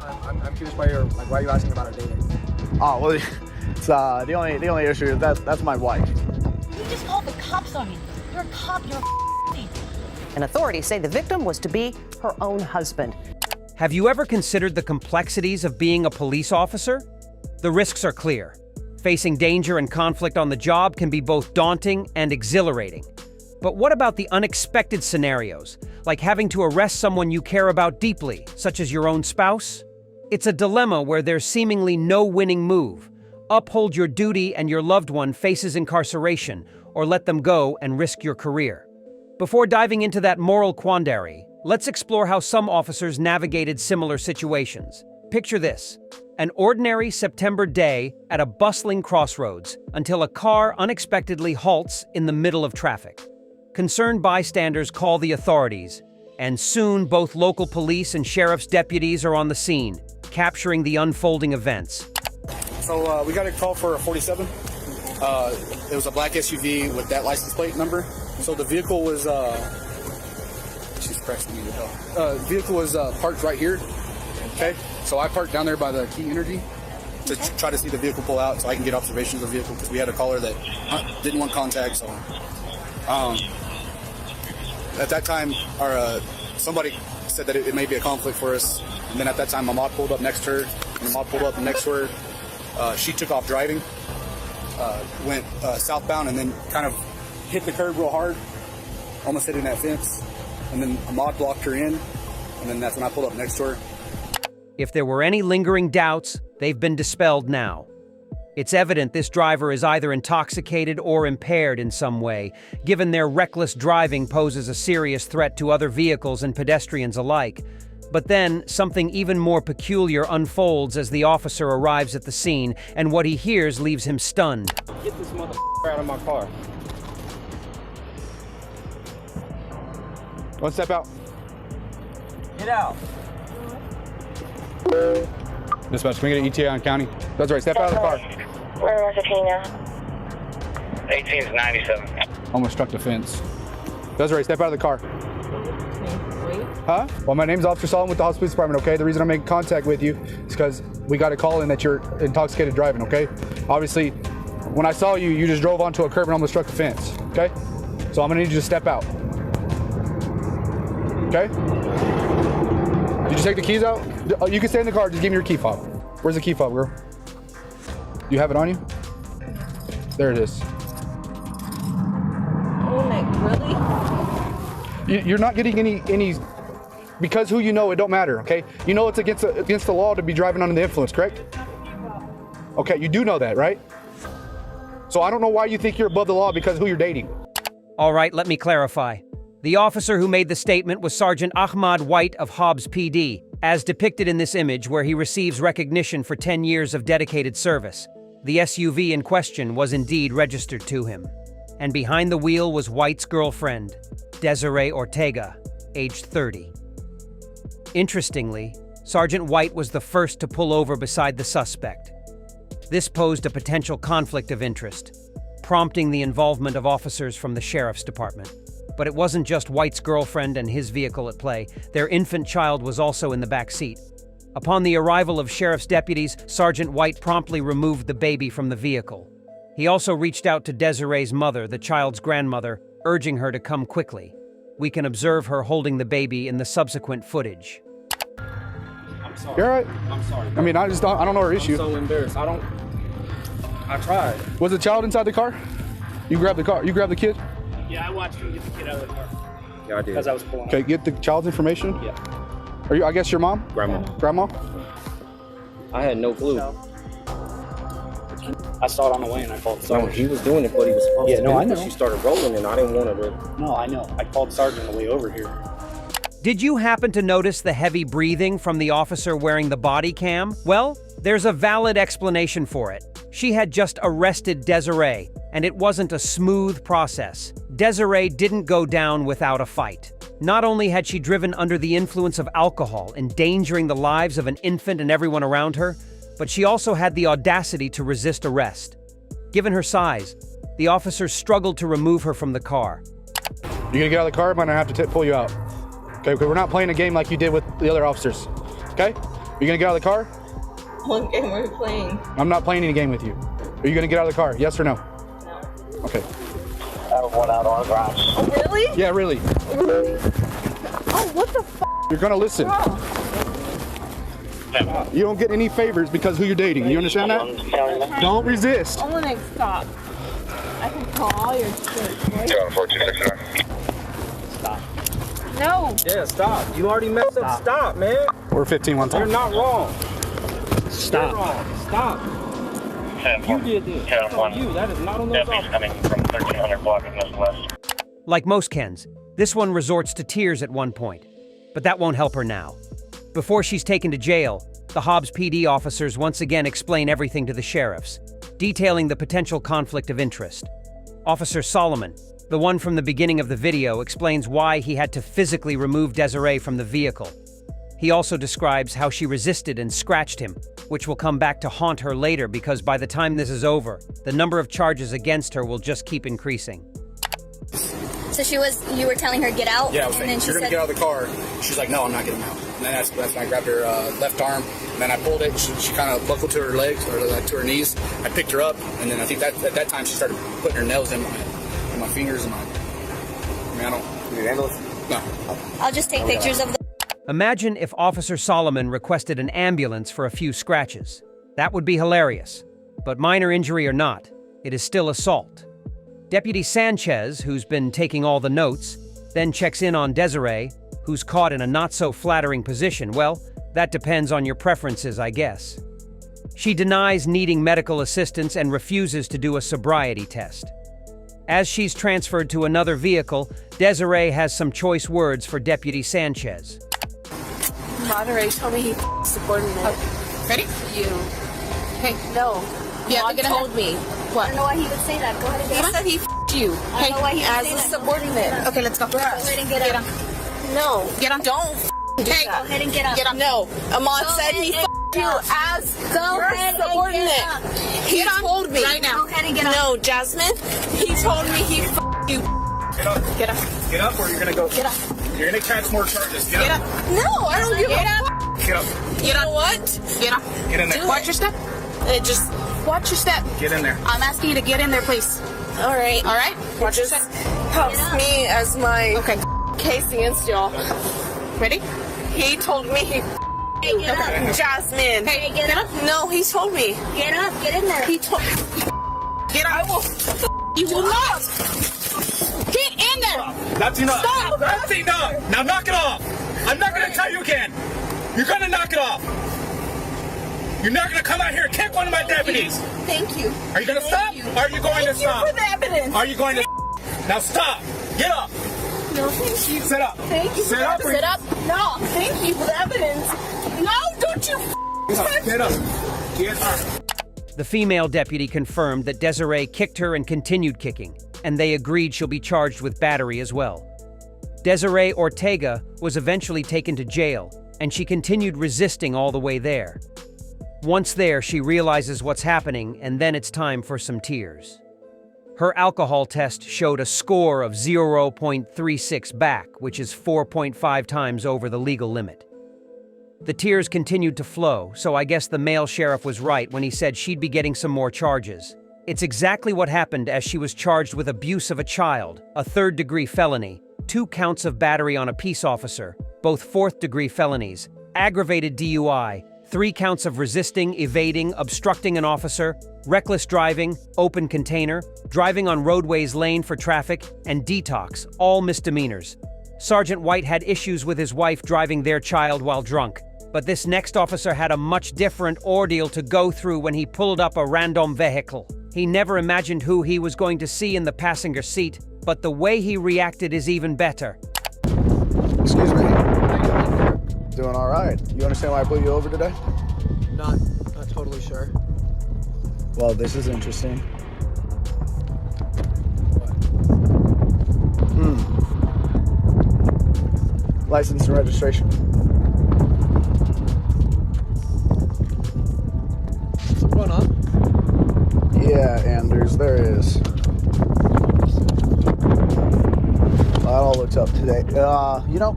I'm curious why why are you asking about our dating? Oh, well, it's the only issue is that's my wife. You just called the cops on me. You're a cop. You're a thief. And authorities say the victim was to be her own husband. Have you ever considered the complexities of being a police officer? The risks are clear. Facing danger and conflict on the job can be both daunting and exhilarating. But what about the unexpected scenarios, like having to arrest someone you care about deeply, such as your own spouse? It's a dilemma where there's seemingly no winning move. Uphold your duty and your loved one faces incarceration, or let them go and risk your career. Before diving into that moral quandary, let's explore how some officers navigated similar situations. Picture this: an ordinary September day at a bustling crossroads until a car unexpectedly halts in the middle of traffic. Concerned bystanders call the authorities, and soon both local police and sheriff's deputies are on the scene, capturing the unfolding events. So we got a call for a 47. It was a black SUV with that license plate number. So the vehicle was, she's pressing me to go. Vehicle was parked right here. Okay, so I parked down there by the Key Energy to try to see the vehicle pull out so I can get observations of the vehicle, because we had a caller that didn't want contact. So at that time, somebody said that it may be a conflict for us. And then at that time, my mom pulled up next to her, and the mom pulled up next to her. She took off driving, went southbound, and then kind of hit the curb real hard, almost hitting that fence. And then Ahmad blocked her in, and then that's when I pulled up next to her. If there were any lingering doubts, they've been dispelled now. It's evident this driver is either intoxicated or impaired in some way, given their reckless driving poses a serious threat to other vehicles and pedestrians alike. But then, something even more peculiar unfolds as the officer arrives at the scene, and what he hears leaves him stunned. Get this motherfucker out of my car. One step out. Get out. Dispatch, can we get an ETA on county? That's right, step out of the car. Where was it now? 18 is 97. Almost struck the fence. That's right, step out of the car. Huh? Well, my name's Officer Solomon with the House Police Department, okay? The reason I'm making contact with you is because we got a call in that you're intoxicated driving, okay? Obviously, when I saw you, you just drove onto a curb and almost struck the fence, okay? So I'm gonna need you to step out. Okay? Did you take the keys out? You can stay in the car, just give me your key fob. Where's the key fob, girl? You have it on you? There it is. Oh my, really? You're not getting any, because who you know, it don't matter, okay? You know it's against the law to be driving under the influence, correct? Okay, you do know that, right? So I don't know why you think you're above the law because who you're dating. All right, let me clarify. The officer who made the statement was Sergeant Ahmad White of Hobbs PD, as depicted in this image where he receives recognition for 10 years of dedicated service. The SUV in question was indeed registered to him. And behind the wheel was White's girlfriend, Desiree Ortega, aged 30. Interestingly, Sergeant White was the first to pull over beside the suspect. This posed a potential conflict of interest, prompting the involvement of officers from the sheriff's department. But it wasn't just White's girlfriend and his vehicle at play. Their infant child was also in the back seat. Upon the arrival of sheriff's deputies, Sergeant White promptly removed the baby from the vehicle. He also reached out to Desiree's mother, the child's grandmother, urging her to come quickly. We can observe her holding the baby in the subsequent footage. I'm sorry. You're all right. I'm sorry. I mean, I don't know her issue. I'm so embarrassed. I tried. Was the child inside the car? You grabbed the car. You grabbed the kid? Yeah, I watched you get the kid out of the car. Yeah, I did. As I was pulling Okay, get the child's information. Yeah. Are you? I guess your mom. Grandma. Grandma. I had no clue. I saw it on the way and I called No, Sergeant. he was doing it what he was supposed to do. no, I know. She started rolling and I didn't want her to. No, I know. I called Sergeant on the way over here. Did you happen to notice the heavy breathing from the officer wearing the body cam? Well, there's a valid explanation for it. She had just arrested Desiree, and it wasn't a smooth process. Desiree didn't go down without a fight. Not only had she driven under the influence of alcohol, endangering the lives of an infant and everyone around her, but she also had the audacity to resist arrest. Given her size, the officers struggled to remove her from the car. You're gonna get out of the car. I'm gonna have to pull you out. Okay, because we're not playing a game like you did with the other officers. Okay, you gonna get out of the car? What game are we playing? I'm not playing any game with you. Are you gonna get out of the car? Yes or no? No. Okay. I have one out on the ground. Oh, really? Yeah, really. Oh, what the f***? You're gonna listen. You don't get any favors because who you're dating. You understand that? Don't resist. Olenek, stop. I can call all your shit. 21469. No. Yeah, stop. You already messed up. Stop, man. We're 15 one You're time. not wrong. Stop. You're wrong. Stop. You did this. That's on you. That is not on those Deputies officers. coming from 1300 block of West. Like most Kens, this one resorts to tears at one point. But that won't help her now. Before she's taken to jail, the Hobbs PD officers once again explain everything to the sheriffs, detailing the potential conflict of interest. Officer Solomon, the one from the beginning of the video, explains why he had to physically remove Desiree from the vehicle. He also describes how she resisted and scratched him, which will come back to haunt her later because by the time this is over, the number of charges against her will just keep increasing. So you were telling her get out? Yeah, I was and saying, then she you're gonna said, get out of the car. She's like, no, I'm not getting out. And then that's when I grabbed her left arm, and then I pulled it. She kind of buckled to her legs, or like to her knees. I picked her up, and then I think that at that time she started putting her nails in my fingers and my. I mean, I don't. Can you handle it? No. I'll just take pictures of the... Imagine if Officer Solomon requested an ambulance for a few scratches. That would be hilarious. But minor injury or not, it is still assault. Deputy Sanchez, who's been taking all the notes, then checks in on Desiree, who's caught in a not-so-flattering position. Well, that depends on your preferences, I guess. She denies needing medical assistance and refuses to do a sobriety test. As she's transferred to another vehicle, Desiree has some choice words for Deputy Sanchez. Monterey told me he subordinate. Ready? You. Hey, No. Yeah, Mom get in told me. I What? don't know why he would say that. Go ahead and He get out. said he f***ed you. I don't know why he would As say a that. subordinate. Okay, let's go. Go ahead and get out. No. Get on. Don't do Hey, that. Go ahead and get out. Get up. No. Ahmad Go said he ahead and f***ed you get out. as Go your ahead and get subordinate. out. He Get on told me. right now. Go ahead and get out. No, Jasmine. He told me he f***ed you. Get up. Get up. Get up, or you're gonna go. Get up. You're gonna catch more charges. Get up. No, I don't give Get a up. f***. Get up. You know what? Get up. Get in there. Watch your step. Just Watch your step. Get in there. I'm asking you to get in there, please. all right. All right? Watch your Just step. helps me as my Okay. case against y'all. Ready? He told me he Hey, get up. Jasmine. Hey, get up. No, he told me. Get up. Get in there. He told. Get up. I will. You will not. Get in there. That's enough. Stop. That's enough. Now knock it off. I'm not gonna tell you again. You're gonna knock it off. You're not gonna come out here and kick one of my deputies. Thank you. Are you gonna stop? Are you going to Thank you stop? for the evidence. Are you going to now stop? Get up. No, thank you. Sit up. Thank you. Sit for up. the Sit up. No, thank you for the evidence. No, don't you. Get up. Get up. The female deputy confirmed that Desiree kicked her and continued kicking, and they agreed she'll be charged with battery as well. Desiree Ortega was eventually taken to jail, and she continued resisting all the way there. Once there, she realizes what's happening, and then it's time for some tears. Her alcohol test showed a score of 0.36 back, which is 4.5 times over the legal limit. The tears continued to flow, so I guess the male sheriff was right when he said she'd be getting some more charges. It's exactly what happened, as she was charged with abuse of a child, a third-degree felony, 2 counts of battery on a peace officer, both fourth-degree felonies, aggravated DUI, 3 counts of resisting, evading, obstructing an officer, reckless driving, open container, driving on roadways lane for traffic, and detox, all misdemeanors. Sergeant White had issues with his wife driving their child while drunk, but this next officer had a much different ordeal to go through when he pulled up a random vehicle. He never imagined who he was going to see in the passenger seat, but the way he reacted is even better. Excuse me. Doing all right. You understand why I pulled you over today? Not totally sure. Well, this is interesting. License and registration. What's going on? Yeah, Anders, there is. That all looks up today. You know,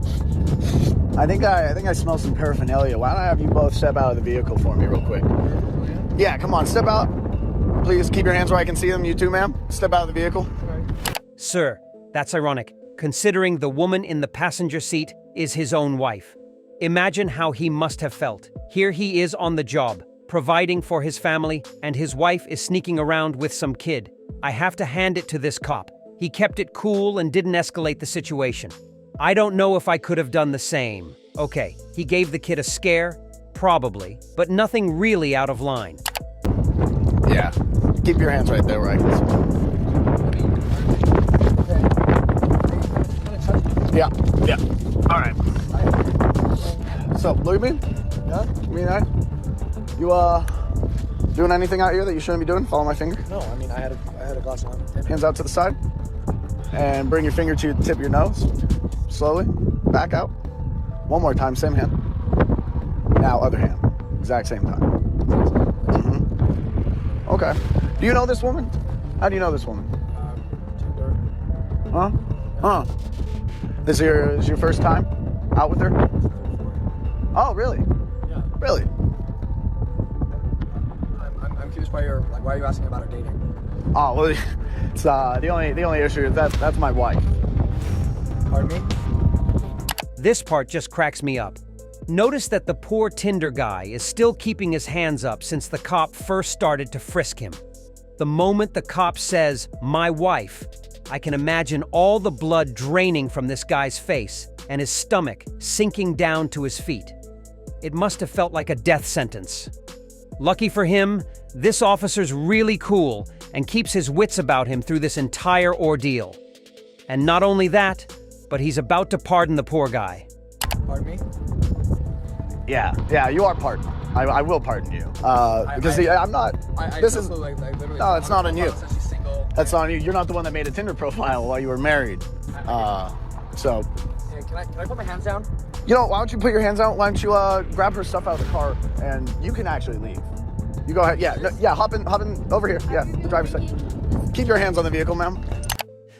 I think I smell some paraphernalia. Why don't I have you both step out of the vehicle for me real quick? Yeah, come on, step out. Please keep your hands where I can see them. You too, ma'am. Step out of the vehicle. Sir, that's ironic, considering the woman in the passenger seat is his own wife. Imagine how he must have felt. Here he is on the job, providing for his family, and his wife is sneaking around with some kid. I have to hand it to this cop. He kept it cool and didn't escalate the situation. I don't know if I could have done the same. Okay, he gave the kid a scare, probably, but nothing really out of line. Yeah, keep your hands right there where I can see. Yeah. All right. So, look at me. Yeah? Me and I. You doing anything out here that you shouldn't be doing? Follow my finger. No, I mean I had a glass of wine. Hands out to the side. And bring your finger to the tip of your nose. Slowly. Back out. One more time, same hand. Now, other hand. Exact same time. Mm-hmm. Okay. Do you know this woman? How do you know this woman? Huh? Huh? This is your first time out with her? Oh, really? Yeah. Really? I'm curious why are you asking about our dating? Oh, well, it's the only issue is that's my wife. Pardon me? This part just cracks me up. Notice that the poor Tinder guy is still keeping his hands up since the cop first started to frisk him. The moment the cop says, "my wife," I can imagine all the blood draining from this guy's face and his stomach sinking down to his feet. It must have felt like a death sentence. Lucky for him, this officer's really cool and keeps his wits about him through this entire ordeal. And not only that, but he's about to pardon the poor guy. Pardon me? Yeah, you are pardoned. I will pardon you. Because I'm not. No, it's not on you. That's on you. You're not the one that made a Tinder profile while you were married. So. Hey, can I put my hands down? You know, why don't you put your hands out? Why don't you grab her stuff out of the car and you can actually leave. You go ahead. Yeah, hop in over here. Yeah, the driver's side. Keep your hands on the vehicle, ma'am.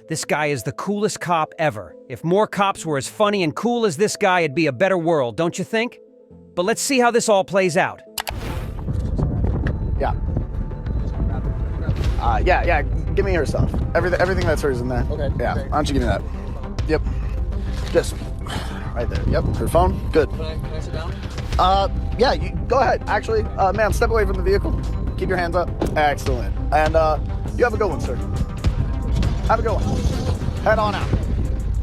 This guy is the coolest cop ever. If more cops were as funny and cool as this guy, it'd be a better world, don't you think? But let's see how this all plays out. Yeah. Yeah. Give me her stuff. Everything that's hers in there. Okay. Yeah. Okay. Why don't you give me that? Yep. Just right there. Yep. Her phone. Good. Can I sit down? Yeah. You go ahead. Actually, ma'am, step away from the vehicle. Keep your hands up. Excellent. And you have a good one, sir. Have a good one. Head on out.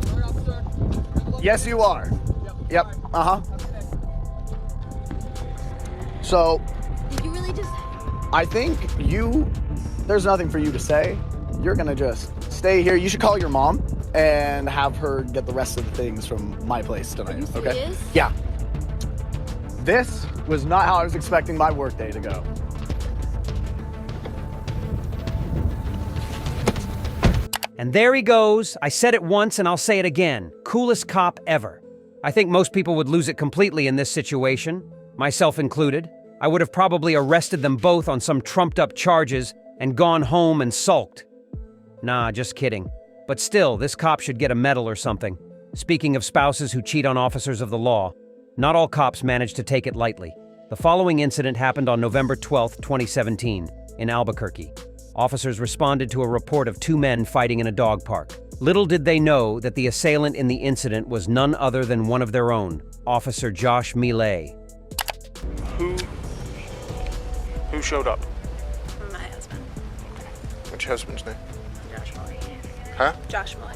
Sorry, officer. Yes, you are. Yep. So. Did you really just... I think there's nothing for you to say. You're gonna just stay here. You should call your mom and have her get the rest of the things from my place tonight. Are you Okay? serious? Yeah. This was not how I was expecting my workday to go. And there he goes. I said it once and I'll say it again. Coolest cop ever. I think most people would lose it completely in this situation, myself included. I would have probably arrested them both on some trumped-up charges and gone home and sulked. Nah, just kidding. But still, this cop should get a medal or something. Speaking of spouses who cheat on officers of the law, not all cops manage to take it lightly. The following incident happened on November 12, 2017, in Albuquerque. Officers responded to a report of two men fighting in a dog park. Little did they know that the assailant in the incident was none other than one of their own, Officer Josh Millet. Who showed up? My husband. What's your husband's name? Josh Milley. Huh? Josh Milley.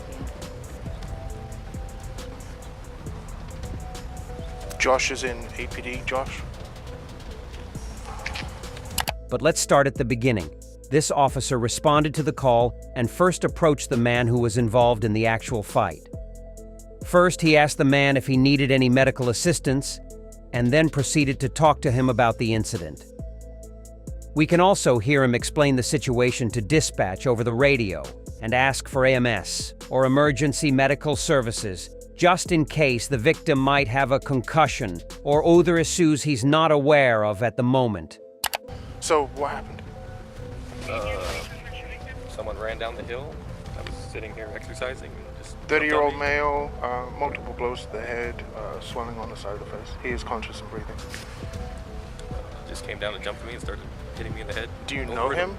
Josh is in APD, Josh? But let's start at the beginning. This officer responded to the call and first approached the man who was involved in the actual fight. First, he asked the man if he needed any medical assistance, and then proceeded to talk to him about the incident. We can also hear him explain the situation to dispatch over the radio and ask for AMS, or emergency medical services, just in case the victim might have a concussion or other issues he's not aware of at the moment. So, what happened? Someone ran down the hill. I was sitting here exercising and just 30-year-old male, multiple blows to the head, swelling on the side of the face. He is conscious and breathing. Just came down and jumped me and started hitting me in the head. Do you know him?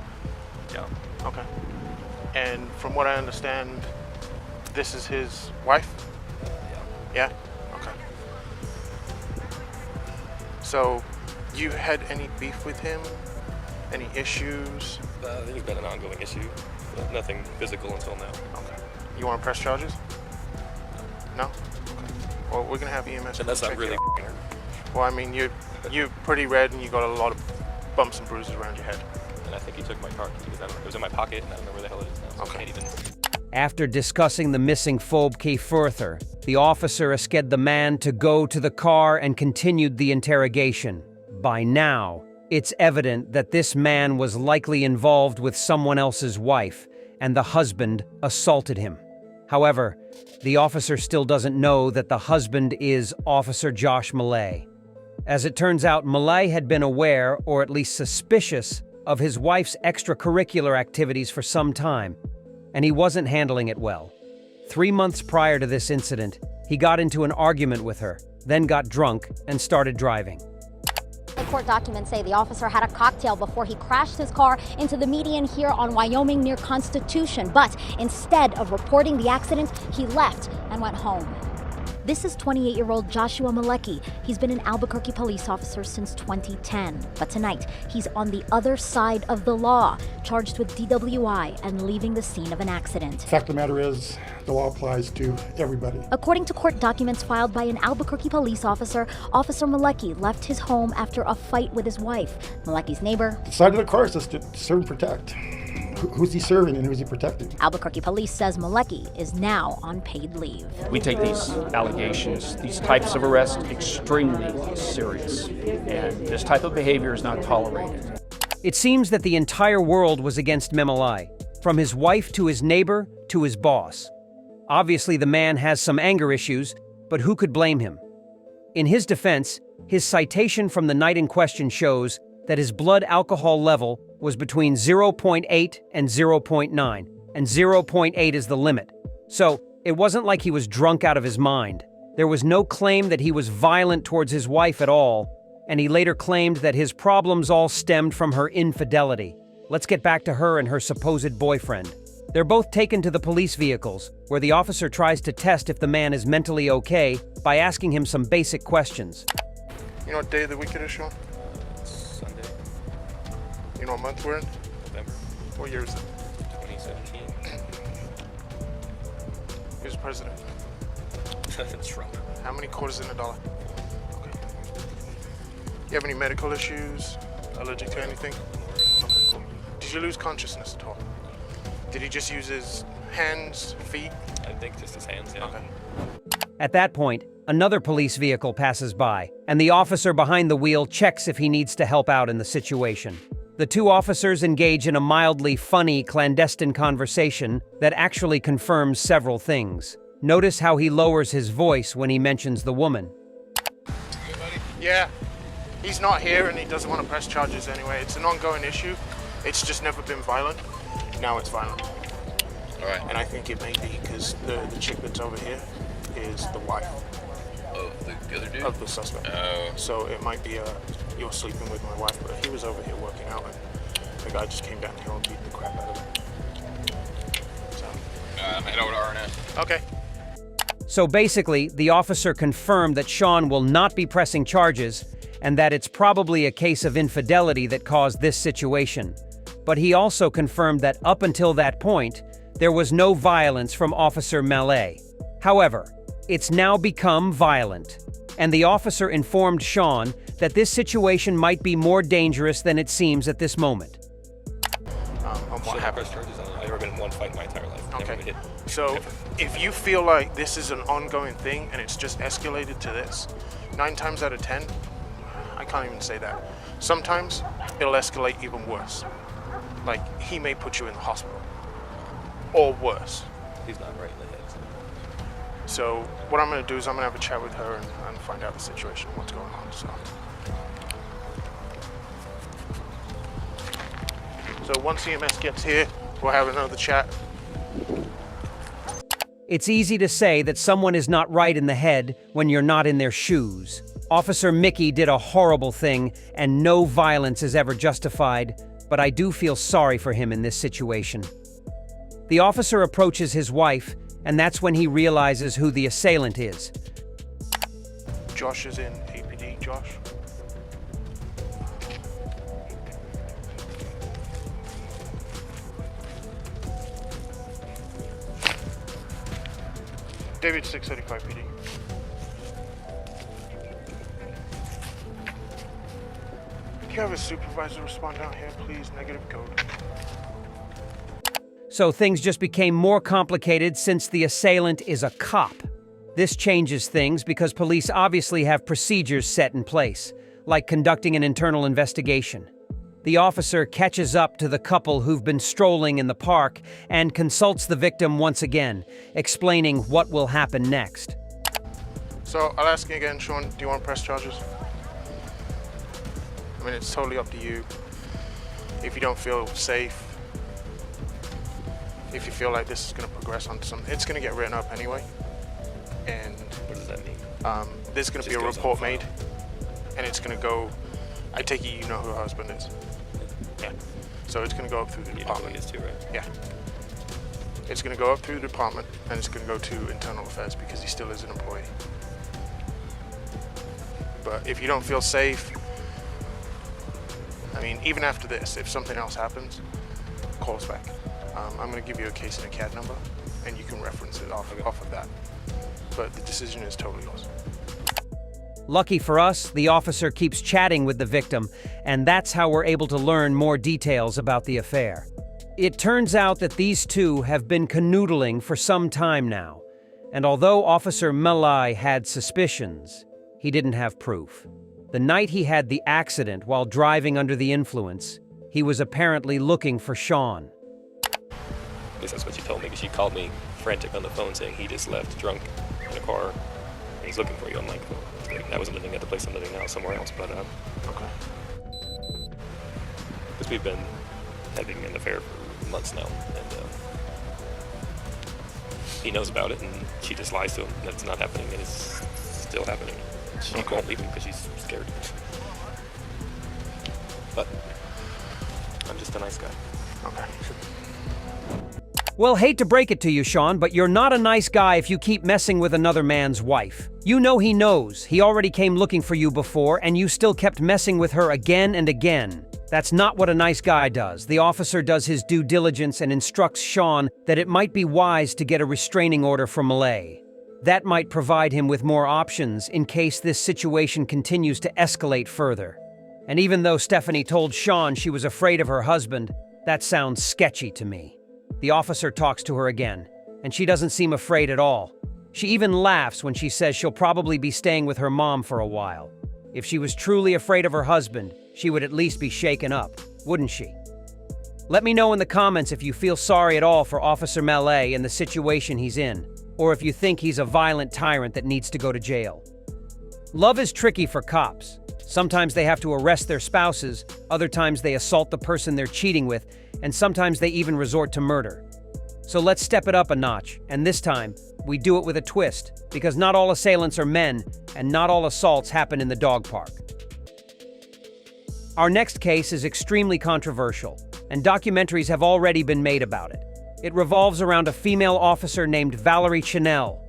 Yeah. Okay. And from what I understand, this is his wife? Yeah. Yeah? Okay. So, you had any beef with him? Any issues? I think it's been an ongoing issue, but nothing physical until now. Okay. You want to press charges? No? Okay. Well, we're gonna have EMS. And that's not check really you out. hurt. Well, I mean, you're pretty red and you got a lot of bumps and bruises around your head. And I think he took my car because it was in my pocket and I don't know where the hell it is now. So Okay. I can't even... After discussing the missing Phobke further, the officer asked the man to go to the car and continued the interrogation. By now, it's evident that this man was likely involved with someone else's wife, and the husband assaulted him. However, the officer still doesn't know that the husband is Officer Josh Millay. As it turns out, Millay had been aware, or at least suspicious, of his wife's extracurricular activities for some time, and he wasn't handling it well. 3 months prior to this incident, he got into an argument with her, then got drunk and started driving. The court documents say the officer had a cocktail before he crashed his car into the median here on Wyoming near Constitution, but instead of reporting the accident, he left and went home. This is 28-year-old Joshua Malecki. He's been an Albuquerque police officer since 2010. But tonight, he's on the other side of the law, charged with DWI and leaving the scene of an accident. The fact of the matter is, the law applies to everybody. According to court documents filed by an Albuquerque police officer, Officer Malecki left his home after a fight with his wife. Malecki's neighbor... The side of the car is just to serve and protect. Who's he serving and who's he protecting? Albuquerque police says Malecki is now on paid leave. We take these allegations, these types of arrests, extremely serious, and this type of behavior is not tolerated. It seems that the entire world was against Memalai, from his wife to his neighbor to his boss. Obviously, the man has some anger issues, but who could blame him? In his defense, his citation from the night in question shows that his blood alcohol level was between 0.8 and 0.9, and 0.8 is the limit. So, it wasn't like he was drunk out of his mind. There was no claim that he was violent towards his wife at all, and he later claimed that his problems all stemmed from her infidelity. Let's get back to her and her supposed boyfriend. They're both taken to the police vehicles, where the officer tries to test if the man is mentally okay by asking him some basic questions. You know what day of the week it is, Sean? Sunday. You know what month we're in? November. What year is it? 2017. Who's president? Trump. How many quarters in a dollar? Okay. You have any medical issues? Allergic to anything? Okay, cool. Did you lose consciousness at all? Did he just use his hands, feet? I think just his hands, yeah. Okay. At that point, another police vehicle passes by, and the officer behind the wheel checks if he needs to help out in the situation. The two officers engage in a mildly funny, clandestine conversation that actually confirms several things. Notice how he lowers his voice when he mentions the woman. Yeah, he's not here and he doesn't want to press charges anyway. It's an ongoing issue. It's just never been violent. Now it's violent. All right. And I think it may be because the chick that's over here is the wife Of the other dude? of the suspect. Oh. So it might be you're sleeping with my wife, but he was over here working out and the guy just came down here and beat the crap out of him. So. I'm heading over to RNF. Okay. So basically, the officer confirmed that Sean will not be pressing charges and that it's probably a case of infidelity that caused this situation. But he also confirmed that up until that point, there was no violence from Officer Millay. However, it's now become violent, and the officer informed Sean that this situation might be more dangerous than it seems at this moment. What happened? Press charges. I've never been in one fight in my entire life. Never been hit. So if you feel like this is an ongoing thing and it's just escalated to this, 9 times out of 10, I can't even say that. Sometimes it'll escalate even worse. Like he may put you in the hospital or worse. He's not right in the head. So what I'm going to do is I'm going to have a chat with her and find out the situation, what's going on. So once EMS gets here, we'll have another chat. It's easy to say that someone is not right in the head when you're not in their shoes. Officer Mickey did a horrible thing, and no violence is ever justified, but I do feel sorry for him in this situation. The officer approaches his wife, and that's when he realizes who the assailant is. Josh is in APD, Josh. David 635 PD. Do you have a supervisor respond down here, please? Negative code. So things just became more complicated since the assailant is a cop. This changes things because police obviously have procedures set in place, like conducting an internal investigation. The officer catches up to the couple who've been strolling in the park and consults the victim once again, explaining what will happen next. So I'll ask you again, Sean, do you want to press charges? I mean, it's totally up to you. If you don't feel safe, if you feel like this is going to progress onto something, it's going to get written up anyway. And What does that mean? There's going to be a report made, and it's going to go. I take it you know who her husband is. Yeah. So it's going to go up through the department. You know who he is too, right? Yeah. It's going to go up through the department, and it's going to go to internal affairs because he still is an employee. But if you don't feel safe, I mean, even after this, if something else happens, call us back. I'm going to give you a case and a CAD number, and you can reference it off of that. But the decision is totally yours. Lucky for us, the officer keeps chatting with the victim, and that's how we're able to learn more details about the affair. It turns out that these two have been canoodling for some time now, and although Officer Malai had suspicions, he didn't have proof. The night he had the accident while driving under the influence, he was apparently looking for Sean. At least that's what she told me, because she called me frantic on the phone saying he just left drunk in a car and he's looking for you. I'm like, I wasn't living at the place I'm living now, somewhere else, but okay. Because we've been having an affair for months now, and he knows about it, and she just lies to him that it's not happening, and it's still happening. She won't leave him because she's scared. But I'm just a nice guy. Okay. Well, hate to break it to you, Sean, but you're not a nice guy if you keep messing with another man's wife. You know he knows. He already came looking for you before, and you still kept messing with her again and again. That's not what a nice guy does. The officer does his due diligence and instructs Sean that it might be wise to get a restraining order from Malay. That might provide him with more options in case this situation continues to escalate further. And even though Stephanie told Sean she was afraid of her husband, that sounds sketchy to me. The officer talks to her again, and she doesn't seem afraid at all. She even laughs when she says she'll probably be staying with her mom for a while. If she was truly afraid of her husband, she would at least be shaken up, wouldn't she? Let me know in the comments if you feel sorry at all for Officer Malay and the situation he's in, or if you think he's a violent tyrant that needs to go to jail. Love is tricky for cops. Sometimes they have to arrest their spouses, other times they assault the person they're cheating with, and sometimes they even resort to murder. So let's step it up a notch, and this time, we do it with a twist, because not all assailants are men, and not all assaults happen in the dog park. Our next case is extremely controversial, and documentaries have already been made about it. It revolves around a female officer named Valerie Chanel.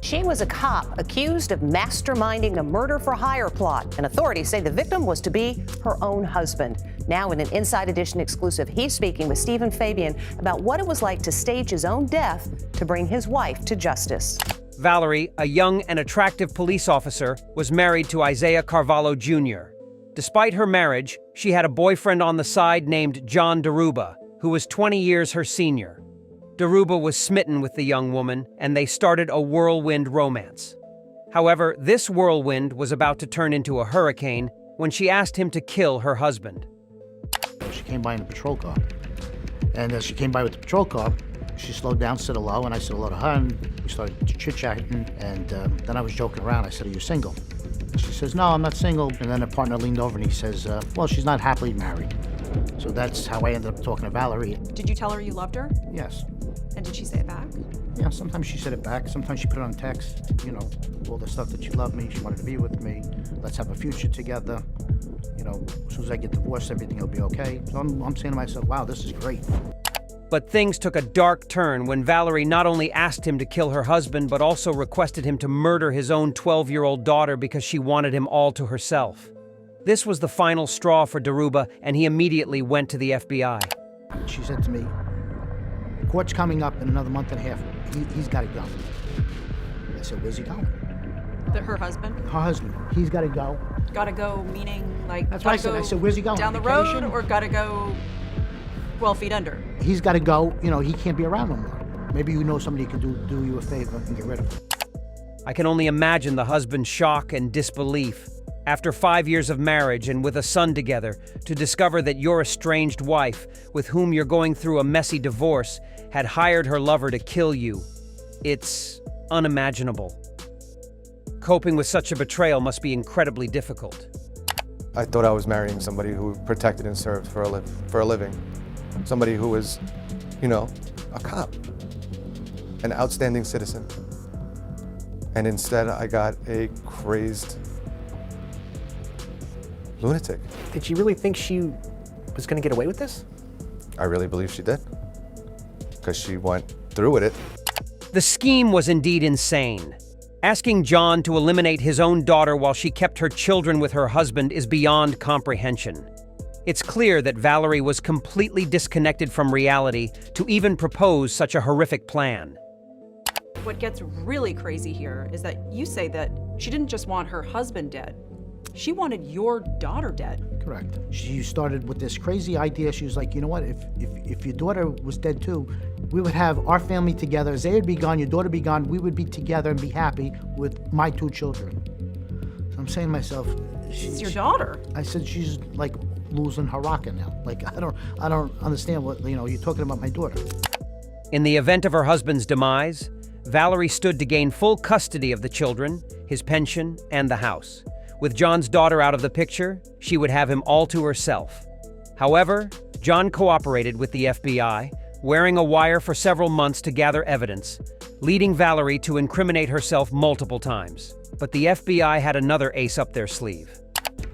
She was a cop accused of masterminding a murder-for-hire plot, and authorities say the victim was to be her own husband. Now, in an Inside Edition exclusive, he's speaking with Stephen Fabian about what it was like to stage his own death to bring his wife to justice. Valerie, a young and attractive police officer, was married to Isaiah Carvalho Jr. Despite her marriage, she had a boyfriend on the side named John Daruba, who was 20 years her senior. Daruba was smitten with the young woman, and they started a whirlwind romance. However, this whirlwind was about to turn into a hurricane when she asked him to kill her husband. She came by in a patrol car, and as she came by with the patrol car, she slowed down, said hello, and I said hello to her, and we started chit-chatting, and then I was joking around. I said, "Are you single?" She says, "No, I'm not single," and then her partner leaned over and he says, "Well, she's not happily married." So that's how I ended up talking to Valerie. Did you tell her you loved her? Yes. And did she say it back? Yeah, sometimes she said it back. Sometimes she put it on text. You know, all the stuff that she loved me. She wanted to be with me. Let's have a future together. You know, as soon as I get divorced, everything will be okay. So I'm saying to myself, wow, this is great. But things took a dark turn when Valerie not only asked him to kill her husband, but also requested him to murder his own 12-year-old daughter because she wanted him all to herself. This was the final straw for Dhoruba, and he immediately went to the FBI. She said to me, court's coming up in another month and a half. He's got to go. I said, where's he going? Her husband? Her husband. He's got to go. Gotta go, meaning like. That's what I said. I said, where's he going? Down the Vacation? road, or gotta go 12 feet under? He's got to go. You know, he can't be around no more. Maybe you know somebody who could do you a favor and get rid of him. I can only imagine the husband's shock and disbelief. After 5 years of marriage and with a son together, to discover that your estranged wife, with whom you're going through a messy divorce, had hired her lover to kill you. It's unimaginable. Coping with such a betrayal must be incredibly difficult. I thought I was marrying somebody who protected and served for a living. Somebody who was, you know, a cop, an outstanding citizen. And instead I got a crazed lunatic. Did she really think she was going to get away with this? I really believe she did, because she went through with it. The scheme was indeed insane. Asking John to eliminate his own daughter while she kept her children with her husband is beyond comprehension. It's clear that Valerie was completely disconnected from reality to even propose such a horrific plan. What gets really crazy here is that you say that she didn't just want her husband dead. She wanted your daughter dead. Correct. She started with this crazy idea. She was like, you know what, if your daughter was dead too, we would have our family together. Zay would be gone, your daughter would be gone, we would be together and be happy with my 2 children. So I'm saying to myself, She's your daughter. I said, she's like losing her rocket now. Like, I don't understand what, you know, you're talking about my daughter. In the event of her husband's demise, Valerie stood to gain full custody of the children, his pension, and the house. With John's daughter out of the picture, she would have him all to herself. However, John cooperated with the FBI, wearing a wire for several months to gather evidence, leading Valerie to incriminate herself multiple times. But the FBI had another ace up their sleeve.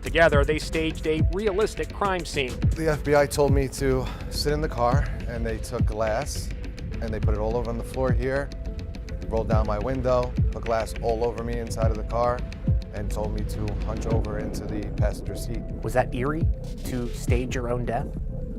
Together, they staged a realistic crime scene. The FBI told me to sit in the car, and they took glass, and they put it all over on the floor here, rolled down my window, put glass all over me inside of the car, and told me to hunch over into the passenger seat. Was that eerie, to stage your own death?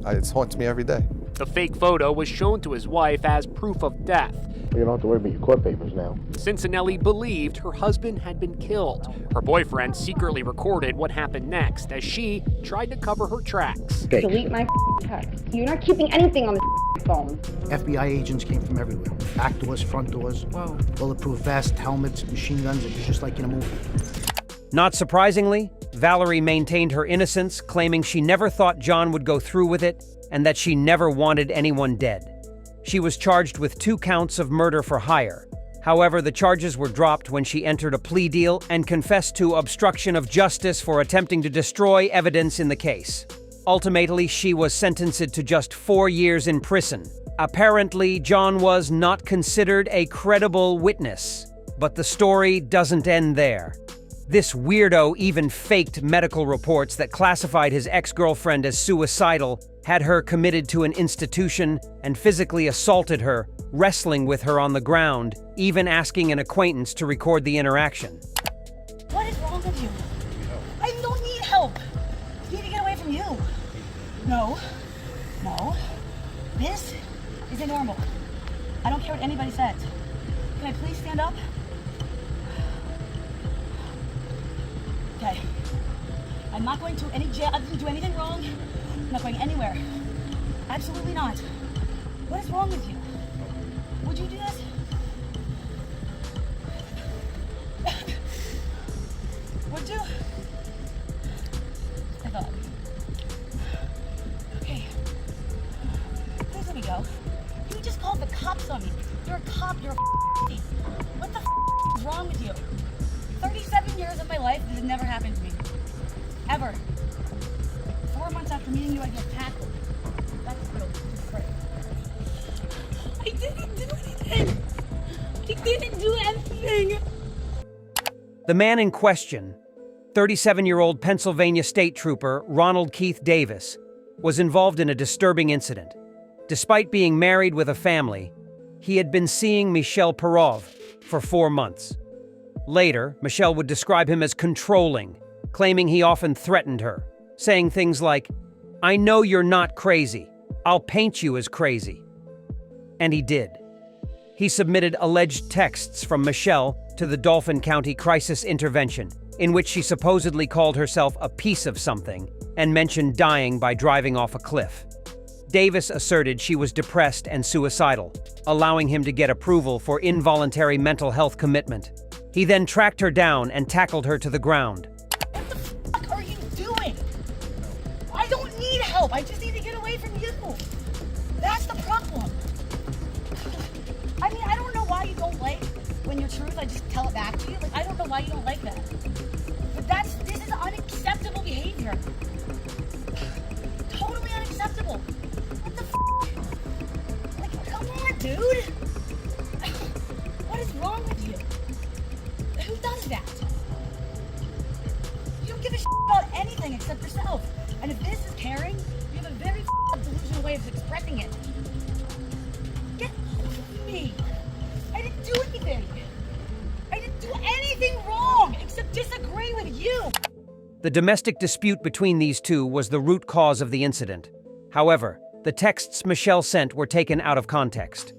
It haunts me every day. The fake photo was shown to his wife as proof of death. You don't have to worry about your court papers now. Cincinnati believed her husband had been killed. Her boyfriend secretly recorded what happened next as she tried to cover her tracks. Delete my text. You're not keeping anything on the phone. FBI agents came from everywhere. Back doors, front doors. Whoa. Bulletproof vests, helmets, machine guns. It was just like in a movie. Not surprisingly, Valerie maintained her innocence, claiming she never thought John would go through with it and that she never wanted anyone dead. She was charged with 2 counts of murder for hire. However, the charges were dropped when she entered a plea deal and confessed to obstruction of justice for attempting to destroy evidence in the case. Ultimately, she was sentenced to just 4 years in prison. Apparently, John was not considered a credible witness. But the story doesn't end there. This weirdo even faked medical reports that classified his ex-girlfriend as suicidal, had her committed to an institution, and physically assaulted her, wrestling with her on the ground, even asking an acquaintance to record the interaction. What is wrong with you? I don't need help. You need to get away from you. No. No. This isn't normal. I don't care what anybody says. Can I please stand up? Okay. I'm not going to any jail. I didn't do anything wrong. I'm not going anywhere. Absolutely not. What is wrong with you? Would you do this? Would you? I thought. Okay. Please let me go. You just called the cops on me. You're a cop. You're a thief. What the is wrong with you? 37 years of my life, this has never happened to me. Ever. 4 months after meeting you, I get tackled. That's real. I didn't do anything. The man in question, 37-year-old Pennsylvania State Trooper Ronald Keith Davis, was involved in a disturbing incident. Despite being married with a family, he had been seeing Michelle Perov for 4 months. Later, Michelle would describe him as controlling, claiming he often threatened her, saying things like, "I know you're not crazy. I'll paint you as crazy." And he did. He submitted alleged texts from Michelle to the Dauphin County Crisis Intervention, in which she supposedly called herself a piece of something and mentioned dying by driving off a cliff. Davis asserted she was depressed and suicidal, allowing him to get approval for involuntary mental health commitment. He then tracked her down and tackled her to the ground. What the fuck are you doing? I don't need help. I just need to get away from you. That's the problem. I mean, I don't know why you don't like when your truth, I just tell it back to you. Like, I don't know why you don't like that. But this is unacceptable behavior. Totally unacceptable. What the f? Like, come on, dude. What is wrong with you? Who does that? You don't give a shit about anything except yourself. And if this is caring, you have a very delusional way of expressing it. Get off of me. I didn't do anything. I didn't do anything wrong except disagree with you. The domestic dispute between these two was the root cause of the incident. However, the texts Michelle sent were taken out of context.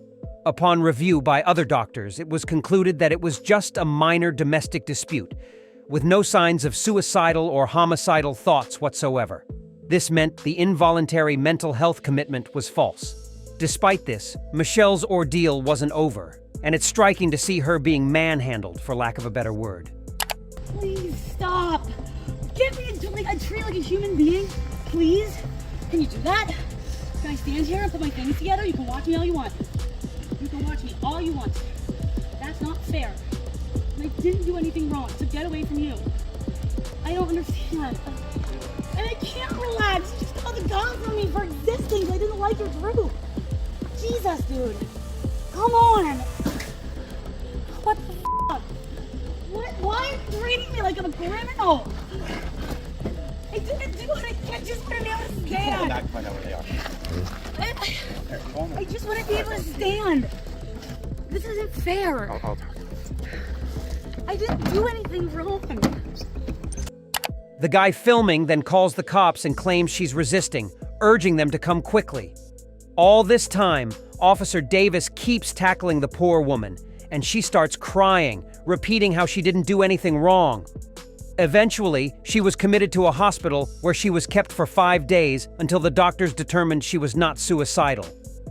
Upon review by other doctors, it was concluded that it was just a minor domestic dispute, with no signs of suicidal or homicidal thoughts whatsoever. This meant the involuntary mental health commitment was false. Despite this, Michelle's ordeal wasn't over, and it's striking to see her being manhandled, for lack of a better word. Please stop. Get me into a tree like a human being, please. Can you do that? Can I stand here and put my things together? You can watch me all you want. You can watch me all you want. That's not fair. And I didn't do anything wrong, so get away from you. I don't understand. And I can't relax. You just called the cops on me for existing. I didn't like your truth. Jesus, dude. Come on. What the fuck? Why are you treating me like I'm a criminal? I didn't do anything. I just want to be able to stand. I just want to be able to stand. This isn't fair. I didn't do anything wrong. The guy filming then calls the cops and claims she's resisting, urging them to come quickly. All this time, Officer Davis keeps tackling the poor woman, and she starts crying, repeating how she didn't do anything wrong. Eventually, she was committed to a hospital where she was kept for 5 days until the doctors determined she was not suicidal.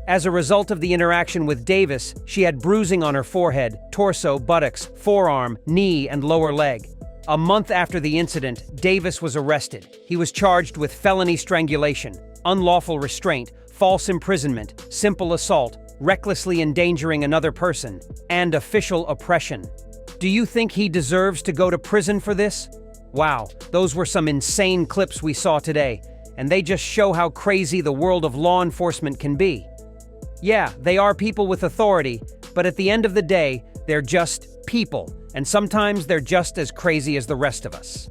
As a result of the interaction with Davis, she had bruising on her forehead, torso, buttocks, forearm, knee, and lower leg. A month after the incident, Davis was arrested. He was charged with felony strangulation, unlawful restraint, false imprisonment, simple assault, recklessly endangering another person, and official oppression. Do you think he deserves to go to prison for this? Wow, those were some insane clips we saw today, and they just show how crazy the world of law enforcement can be. Yeah, they are people with authority, but at the end of the day, they're just people, and sometimes they're just as crazy as the rest of us.